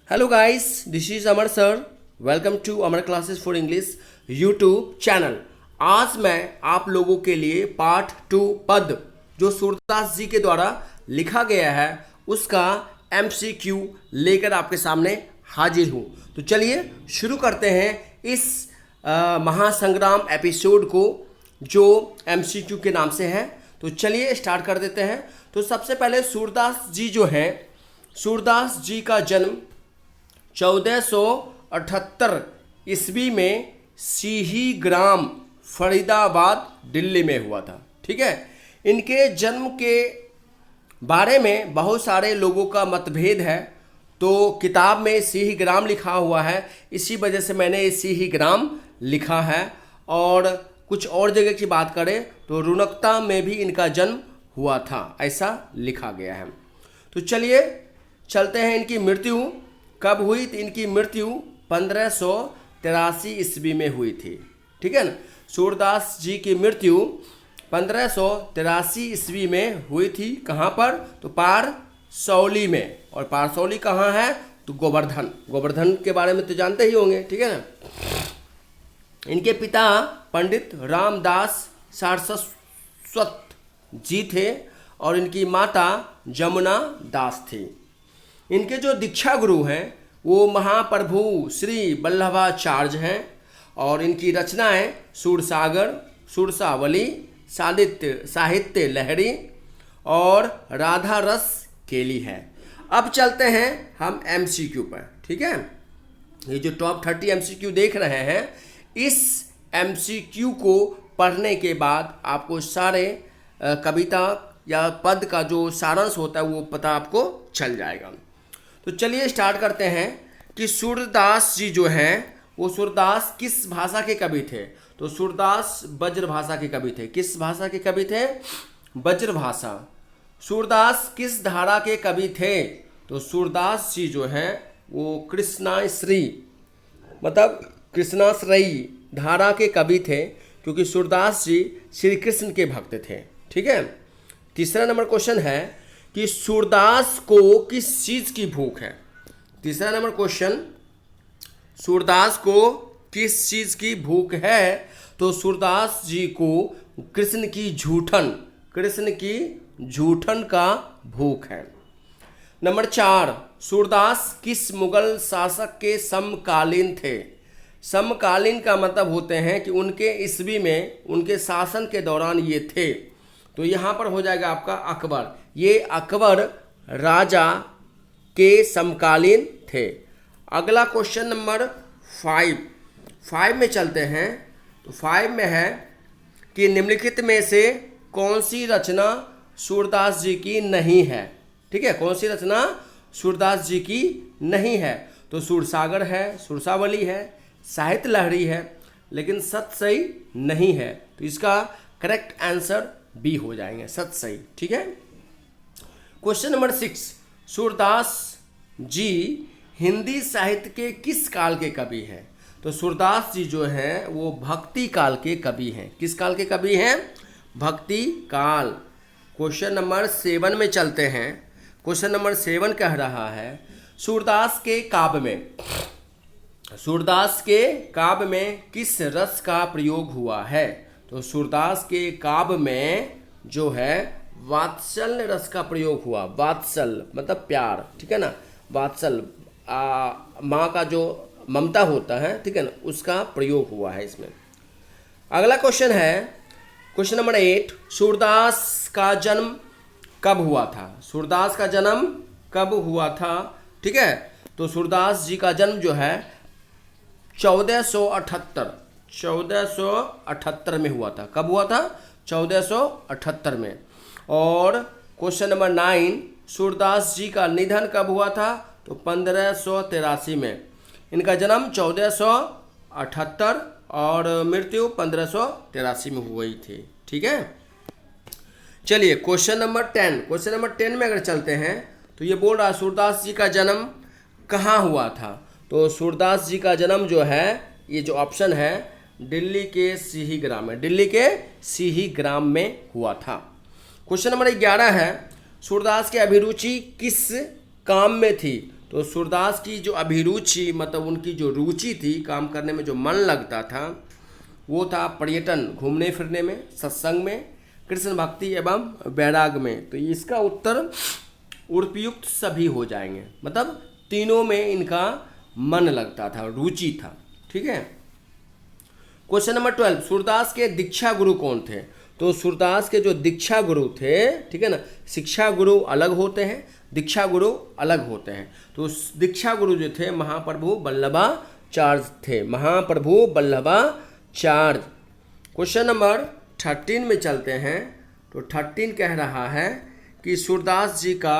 Hello guys, this is Amar sir. Welcome to Amar Classes for English YouTube channel. आज मैं आप लोगों के लिए पार्ट 2 पद जो सूरदास जी के द्वारा लिखा गया है उसका MCQ लेकर आपके सामने हाजिर हूँ। तो चलिए शुरू करते हैं इस महासंग्राम एपिसोड को जो MCQ के नाम से है। तो चलिए स्टार्ट कर देते हैं। तो सबसे पहले सूरदास जी जो हैं, सूरदास जी का जन्म 1478 ईस्वी में सीही ग्राम फरीदाबाद दिल्ली में हुआ था। ठीक है, इनके जन्म के बारे में बहुत सारे लोगों का मतभेद है। तो किताब में सीही ग्राम लिखा हुआ है, इसी वजह से मैंने सीही ग्राम लिखा है। और कुछ और जगह की बात करें तो रुनकता में भी इनका जन्म हुआ था, ऐसा लिखा गया है। तो चलिए चलते हैं। इनकी मृत्यु कब हुई? तो इनकी मृत्यु 1583 ईस्वी में हुई थी। ठीक है ना, सूरदास जी की मृत्यु 1583 ईस्वी में हुई थी। कहाँ पर? तो पारसौली में। और पारसौली कहाँ है? तो गोवर्धन। गोवर्धन के बारे में तो जानते ही होंगे। ठीक है ना। इनके पिता पंडित रामदास सारस्वत जी थे और इनकी माता जमुना दास थी। इनके जो दीक्षा गुरु हैं वो महाप्रभु श्री वल्लभाचार्य हैं और इनकी रचनाएं सूरसागर, सुरसावली, साहित्य लहरी और राधा रस केली है। अब चलते हैं हम MCQ पर। ठीक है, ये जो टॉप 30 MCQ देख रहे हैं, इस MCQ को पढ़ने के बाद आपको सारे कविता या पद का जो सारांश होता है वो पता आपको चल जाएगा। तो चलिए स्टार्ट करते हैं कि सूरदास जी जो हैं वो सूरदास किस भाषा के कवि थे? तो सूरदास ब्रज भाषा के कवि थे। किस भाषा के कवि थे? ब्रज भाषा। सूरदास किस धारा के कवि थे? तो सूरदास जी जो हैं वो कृष्णाश्री मतलब कृष्णाश्रयी धारा के कवि थे, क्योंकि सूरदास जी श्री कृष्ण के भक्त थे। ठीक है। तीसरा नंबर क्वेश्चन है कि सूरदास को किस चीज़ की भूख है? तीसरा नंबर क्वेश्चन, सूरदास को किस चीज़ की भूख है? तो सूरदास जी को कृष्ण की झूठन का भूख है। नंबर 4, सूरदास किस मुगल शासक के समकालीन थे? समकालीन का मतलब होते हैं कि उनके ईस्वी में, उनके शासन के दौरान ये थे। तो यहाँ पर हो जाएगा आपका अकबर। ये अकबर राजा के समकालीन थे। अगला क्वेश्चन नंबर 5 में चलते हैं। तो 5 में है कि निम्नलिखित में से कौन सी रचना सूरदास जी की नहीं है? ठीक है, कौन सी रचना सूरदास जी की नहीं है? तो सूरसागर है, सुरसावली है, साहित्य लहरी है, लेकिन सत सही नहीं है। तो इसका करेक्ट आंसर बी हो जाएंगे, सत सही। ठीक है। क्वेश्चन नंबर 6, सूरदास जी हिंदी साहित्य के किस काल के कवि हैं? तो सूरदास जी जो हैं वो भक्ति काल के कवि हैं। किस काल के कवि हैं? भक्ति काल। क्वेश्चन नंबर 7 में चलते हैं। क्वेश्चन नंबर 7 कह रहा है सूरदास के काव्य में किस रस का प्रयोग हुआ है? तो सूरदास के काव्य में जो है वात्सल्य रस का प्रयोग हुआ। वात्सल्य मतलब प्यार। ठीक है ना, वात्सल्य माँ का जो ममता होता है, ठीक है ना, उसका प्रयोग हुआ है इसमें। अगला क्वेश्चन है क्वेश्चन नंबर 8, सूरदास का जन्म कब हुआ था? सूरदास का जन्म कब हुआ था? ठीक है, तो सूरदास जी का जन्म जो है 1478 में हुआ था। कब हुआ था? 1478 में। और क्वेश्चन नंबर 9, सूरदास जी का निधन कब हुआ था? तो 1583 में। इनका जन्म 1478 और मृत्यु 1583 में हुई थी। ठीक है। चलिए क्वेश्चन नंबर 10 में अगर चलते हैं तो ये बोल रहा है सूरदास जी का जन्म कहाँ हुआ था? तो सूरदास जी का जन्म जो है, ये जो ऑप्शन है, दिल्ली के सीही ग्राम में, दिल्ली के सीही ग्राम में हुआ था। क्वेश्चन नंबर 11 है सूरदास की अभिरुचि किस काम में थी? तो सूरदास की जो अभिरुचि मतलब उनकी जो रुचि थी, काम करने में जो मन लगता था, वो था पर्यटन, घूमने फिरने में, सत्संग में, कृष्ण भक्ति एवं वैराग में। तो इसका उत्तर उपयुक्त सभी हो जाएंगे, मतलब तीनों में इनका मन लगता था, रुचि था। ठीक है। क्वेश्चन नंबर 12, सूरदास के दीक्षा गुरु कौन थे? तो सूरदास के जो दीक्षा गुरु थे, ठीक है ना, शिक्षा गुरु अलग होते हैं, दीक्षा गुरु अलग होते हैं। तो दीक्षा गुरु जो थे महाप्रभु वल्लभाचार्य थे, महाप्रभु वल्लभाचार्य। क्वेश्चन नंबर 13 में चलते हैं। तो 13 कह रहा है कि सूरदास जी का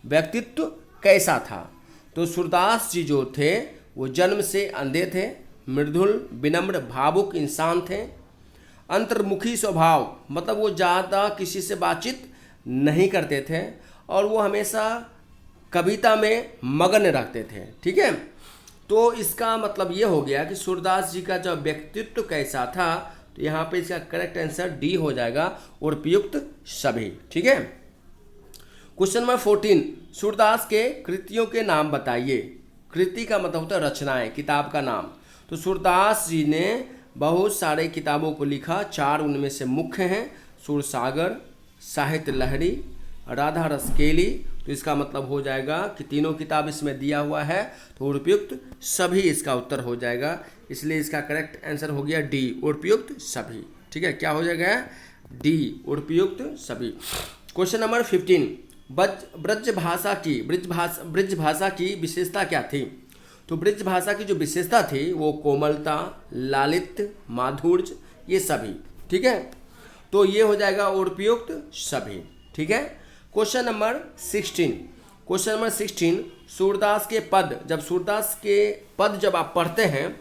व्यक्तित्व कैसा था? तो सूरदास जी जो थे वो जन्म से अंधे थे, मृदुल विनम्र भावुक इंसान थे, अंतर्मुखी स्वभाव, मतलब वो ज़्यादा किसी से बातचीत नहीं करते थे और वो हमेशा कविता में मग्न रखते थे। ठीक है। तो इसका मतलब ये हो गया कि सूरदास जी का जो व्यक्तित्व कैसा था, तो यहाँ पे इसका करेक्ट आंसर डी हो जाएगा, उपयुक्त सभी। ठीक है। क्वेश्चन नंबर 14, सूरदास के कृतियों के नाम बताइए। कृति का मतलब होता है रचनाएं, किताब का नाम। तो सूरदास जी ने बहुत सारे किताबों को लिखा, 4 उनमें से मुख्य हैं, सूरसागर, साहित्य लहरी, राधा रसकेली। तो इसका मतलब हो जाएगा कि तीनों किताब इसमें दिया हुआ है, तो उपयुक्त सभी इसका उत्तर हो जाएगा। इसलिए इसका करेक्ट आंसर हो गया डी, उपयुक्त सभी। ठीक है, क्या हो जाएगा? डी, उपयुक्त सभी। क्वेश्चन नंबर 15, ब्रज भाषा की विशेषता क्या थी? तो ब्रज भाषा की जो विशेषता थी वो कोमलता, लालित्य, माधुर्य, ये सभी। ठीक है। तो ये हो जाएगा उपयुक्त सभी। ठीक है। क्वेश्चन नंबर 16, सूरदास के पद, जब सूरदास के पद जब आप पढ़ते हैं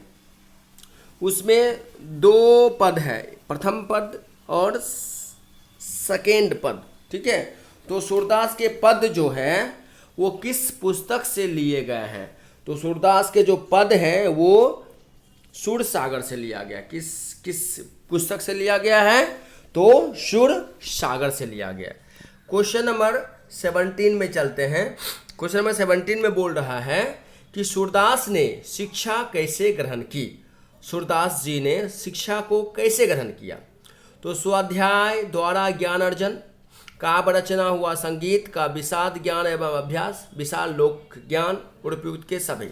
उसमें 2 पद है, प्रथम पद और सेकेंड पद। ठीक है। तो सूरदास के पद जो है वो किस पुस्तक से लिए गए हैं? तो सूरदास के जो पद हैं वो सूरसागर से लिया गया। किस पुस्तक से लिया गया है? तो सूरसागर से लिया गया। क्वेश्चन नंबर 17 में चलते हैं। क्वेश्चन नंबर 17 में बोल रहा है कि सूरदास ने शिक्षा कैसे ग्रहण की? सूरदास जी ने शिक्षा को कैसे ग्रहण किया? तो स्वाध्याय द्वारा ज्ञान अर्जन, काव्य रचना हुआ, संगीत का विषाद ज्ञान एवं अभ्यास, विशाल लोक ज्ञान, उपयुक्त के सभी।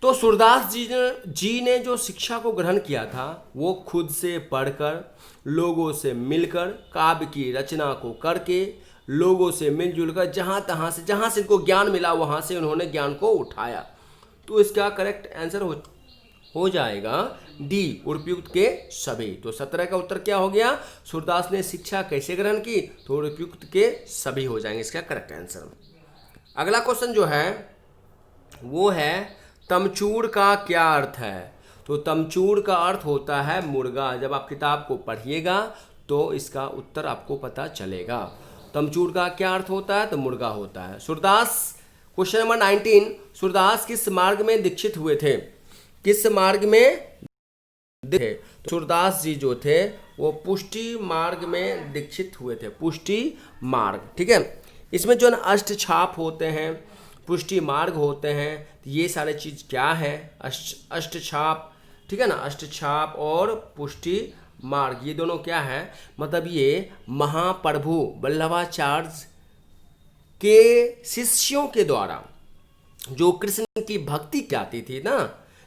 तो सूरदास जी ने जो शिक्षा को ग्रहण किया था वो खुद से पढ़कर, लोगों से मिलकर, काव्य की रचना को करके, लोगों से मिलजुल कर, जहाँ से इनको ज्ञान मिला वहाँ से उन्होंने ज्ञान को उठाया। तो इसका करेक्ट आंसर हो जाएगा डी, उपयुक्त के सभी। तो 17 का उत्तर क्या हो गया? सूरदास ने शिक्षा कैसे ग्रहण की? तो उपयुक्त के सभी हो जाएंगे इसका करेक्ट आंसर। अगला क्वेश्चन जो है वो है तमचूर का क्या अर्थ है? तो तमचूर का अर्थ होता है मुर्गा। जब आप किताब को पढ़िएगा तो इसका उत्तर आपको पता चलेगा। तमचूर का क्या अर्थ होता है? तो मुर्गा होता है। सूरदास, क्वेश्चन नंबर 19, सूरदास किस मार्ग में दीक्षित हुए थे? किस मार्ग में थे? तो सूरदास जी जो थे वो पुष्टि मार्ग में दीक्षित हुए थे, पुष्टि मार्ग। ठीक है। इसमें जो अष्ट छाप होते हैं, पुष्टि मार्ग होते हैं, तो ये सारे चीज़ क्या है? अष्ट छाप, ठीक है ना, अष्ट छाप और पुष्टि मार्ग, ये दोनों क्या है? मतलब ये महाप्रभु वल्लभाचार्य के शिष्यों के द्वारा जो कृष्ण की भक्ति करती थी ना,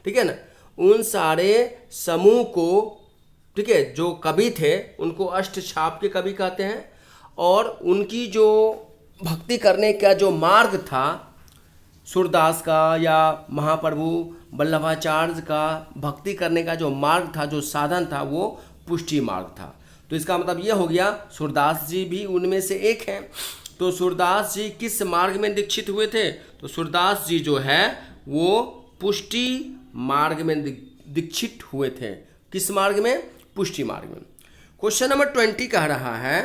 ठीक है ना, उन सारे समूह को, ठीक है, जो कवि थे उनको अष्ट छाप के कवि कहते हैं। और उनकी जो भक्ति करने का जो मार्ग था सूरदास का या महाप्रभु वल्लभाचार्य का भक्ति करने का जो मार्ग था, जो साधन था, वो पुष्टि मार्ग था। तो इसका मतलब ये हो गया सूरदास जी भी उनमें से एक हैं। तो सूरदास जी किस मार्ग में दीक्षित हुए थे? तो सूरदास जी जो है वो पुष्टि मार्ग में दीक्षित हुए थे। किस मार्ग में? पुष्टि मार्ग में। क्वेश्चन नंबर 20 कह रहा है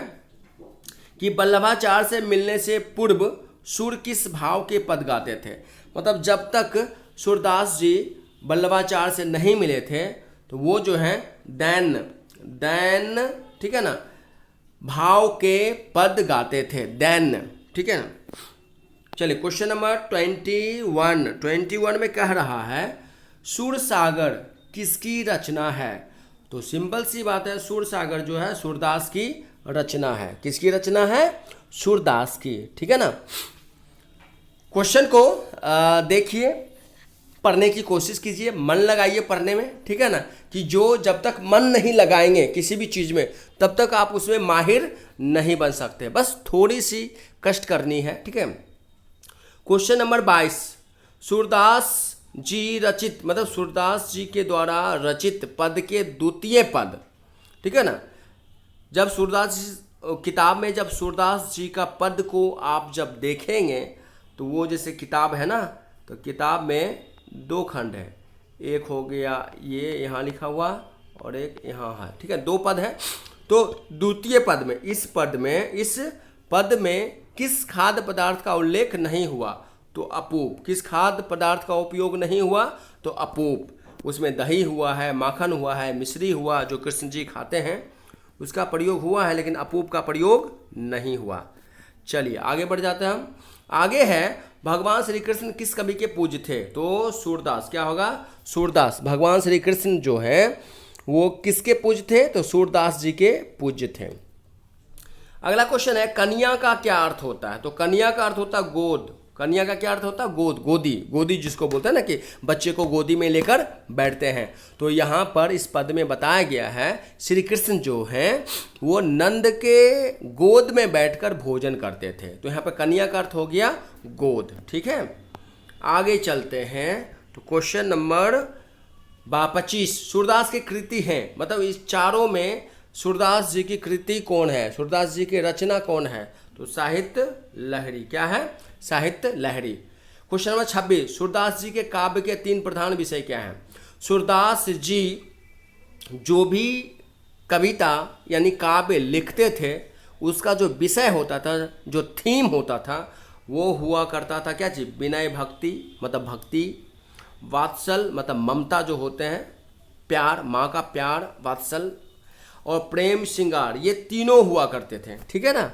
कि वल्लभाचार्य से मिलने से पूर्व सूर किस भाव के पद गाते थे? मतलब जब तक सूरदास जी वल्लभाचार्य से नहीं मिले थे तो वो जो है दैन, ठीक है ना, भाव के पद गाते थे, दैन, ठीक है ना। चलिए क्वेश्चन नंबर 21 में कह रहा है सूरसागर किसकी रचना है। तो सिंपल सी बात है, सूरसागर जो है सूरदास की रचना है। किसकी रचना है? सूरदास की। ठीक है ना। क्वेश्चन को देखिए, पढ़ने की कोशिश कीजिए, मन लगाइए पढ़ने में। ठीक है ना, कि जो जब तक मन नहीं लगाएंगे किसी भी चीज़ में तब तक आप उसमें माहिर नहीं बन सकते। बस थोड़ी सी कष्ट करनी है। ठीक है। क्वेश्चन नंबर 22, सूरदास जी रचित, मतलब सूरदास जी के द्वारा रचित पद के द्वितीय पद। ठीक है ना। जब सूरदास किताब में जब सूरदास जी का पद को आप जब देखेंगे तो वो जैसे किताब है ना, तो किताब में 2 खंड है, एक हो गया ये यहाँ लिखा हुआ और एक यहाँ है। ठीक है, 2 पद है। तो द्वितीय पद में इस पद में किस खाद्य पदार्थ का उल्लेख नहीं हुआ? तो अपूप। किस खाद्य पदार्थ का उपयोग नहीं हुआ? तो अपूप। उसमें दही हुआ है, माखन हुआ है, मिश्री हुआ, जो कृष्ण जी खाते हैं उसका प्रयोग हुआ है, लेकिन अपूप का प्रयोग नहीं हुआ। चलिए आगे बढ़ जाते हैं हम। आगे है भगवान श्री कृष्ण किस कवि के पूज्य थे? तो सूरदास। क्या होगा? सूरदास। भगवान श्री कृष्ण जो है वो किसके पूज्य थे? तो सूरदास जी के पूज्य थे। अगला क्वेश्चन है कन्या का क्या अर्थ होता है? तो कन्या का अर्थ होता है गोद। कन्या का क्या अर्थ होता है? गोद, गोदी। गोदी जिसको बोलते हैं ना, कि बच्चे को गोदी में लेकर बैठते हैं। तो यहाँ पर इस पद में बताया गया है श्री कृष्ण जो हैं वो नंद के गोद में बैठकर भोजन करते थे। तो यहाँ पर कन्या का अर्थ हो गया गोद। ठीक है, आगे चलते हैं। तो क्वेश्चन नंबर 25, सूरदास की कृति हैं, मतलब इस चारों में सूरदास जी की कृति कौन है? सूरदास जी की रचना कौन है? तो साहित्य लहरी। क्या है? साहित्य लहरी। क्वेश्चन नंबर 26, सूरदास जी के काव्य के 3 प्रधान विषय क्या हैं? सूरदास जी जो भी कविता यानी काव्य लिखते थे उसका जो विषय होता था, जो थीम होता था, वो हुआ करता था क्या चीज? विनय भक्ति, मतलब भक्ति, वात्सल मतलब ममता जो होते हैं, प्यार, माँ का प्यार, वात्सल, और प्रेम श्रृंगार, ये तीनों हुआ करते थे। ठीक है ना।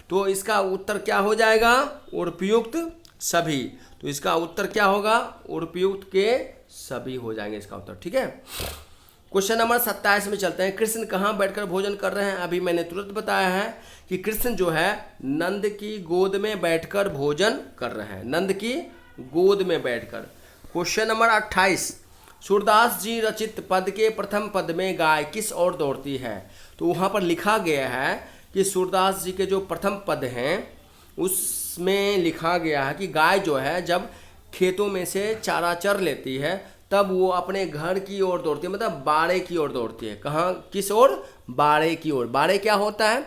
तो इसका उत्तर क्या हो जाएगा? उपयुक्त सभी। तो इसका उत्तर क्या होगा? उपयुक्त के सभी हो जाएंगे इसका उत्तर। ठीक है। क्वेश्चन नंबर 27 में चलते हैं। कृष्ण कहाँ बैठकर भोजन कर रहे हैं? अभी मैंने तुरंत बताया है कि कृष्ण जो है नंद की गोद में बैठकर भोजन कर रहे हैं। नंद की गोद में बैठकर। क्वेश्चन नंबर 28, सूरदास जी रचित पद के प्रथम पद में गाय किस ओर दौड़ती है? तो वहाँ पर लिखा गया है कि सूरदास जी के जो प्रथम पद हैं उसमें लिखा गया है कि गाय जो है जब खेतों में से चारा चर लेती है तब वो अपने घर की ओर दौड़ती है, मतलब बाड़े की ओर दौड़ती है। कहाँ? किस ओर? बाड़े की ओर। बाड़े क्या होता है?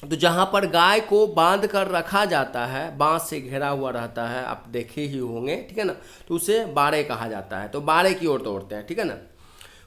तो जहाँ पर गाय को बांध कर रखा जाता है, बांस से घिरा हुआ रहता है, आप देखे ही होंगे। ठीक है ना। तो उसे बाड़े कहा जाता है। तो बाड़े की ओर दौड़ते हैं। ठीक है ना।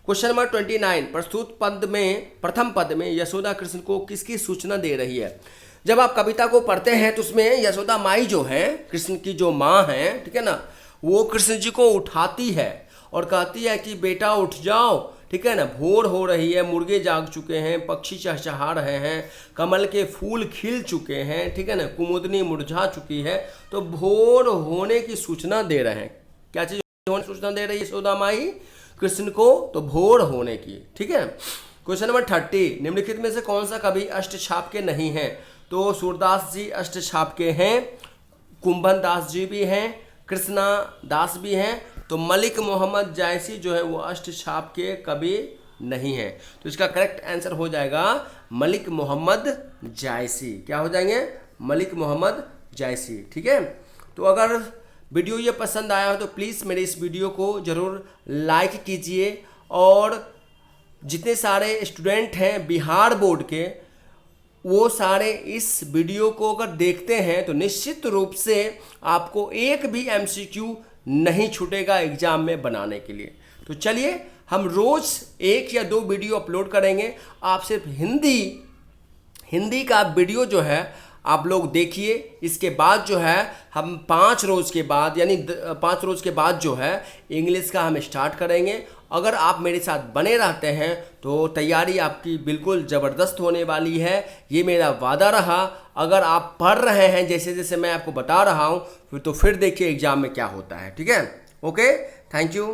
क्वेश्चन नंबर 29, प्रस्तुत पद में प्रथम पद में यशोदा कृष्ण को किसकी सूचना दे रही है? जब आप कविता को पढ़ते हैं तो उसमें यशोदा माई जो है, कृष्ण की जो माँ है, ठीक है ना, वो कृष्ण जी को उठाती है और कहती है कि बेटा उठ जाओ। ठीक है ना। भोर हो रही है, मुर्गे जाग चुके हैं, पक्षी चहचहा रहे हैं, कमल के फूल खिल चुके हैं। ठीक है ना। कुमुदनी मुरझा चुकी है। तो भोर होने की सूचना दे रहे हैं। क्या चीज़ होने की सूचना दे रही है यशोदा माई कृष्ण को? तो भोर होने की। ठीक है। क्वेश्चन नंबर 30, निम्नलिखित में से कौन सा कवि अष्टछाप के नहीं है? तो सूरदास जी अष्टछाप के हैं, कुंभन दास जी भी हैं, कृष्णा दास भी हैं। तो मलिक मोहम्मद जायसी जो है वो अष्टछाप के कवि नहीं है। तो इसका करेक्ट आंसर हो जाएगा मलिक मोहम्मद जायसी। क्या हो जाएंगे? मलिक मोहम्मद जायसी। ठीक है। तो अगर वीडियो ये पसंद आया हो तो प्लीज़ मेरे इस वीडियो को ज़रूर लाइक कीजिए, और जितने सारे स्टूडेंट हैं बिहार बोर्ड के वो सारे इस वीडियो को अगर देखते हैं तो निश्चित रूप से आपको एक भी MCQ नहीं छूटेगा एग्जाम में बनाने के लिए। तो चलिए हम रोज़ 1 या 2 वीडियो अपलोड करेंगे। आप सिर्फ हिंदी का वीडियो जो है आप लोग देखिए। इसके बाद जो है हम 5 रोज़ के बाद, यानी 5 रोज़ के बाद जो है इंग्लिश का हम स्टार्ट करेंगे, अगर आप मेरे साथ बने रहते हैं तो तैयारी आपकी बिल्कुल ज़बरदस्त होने वाली है, ये मेरा वादा रहा। अगर आप पढ़ रहे हैं जैसे जैसे मैं आपको बता रहा हूँ तो फिर देखिए एग्ज़ाम में क्या होता है। ठीक है, ओके, थैंक यू।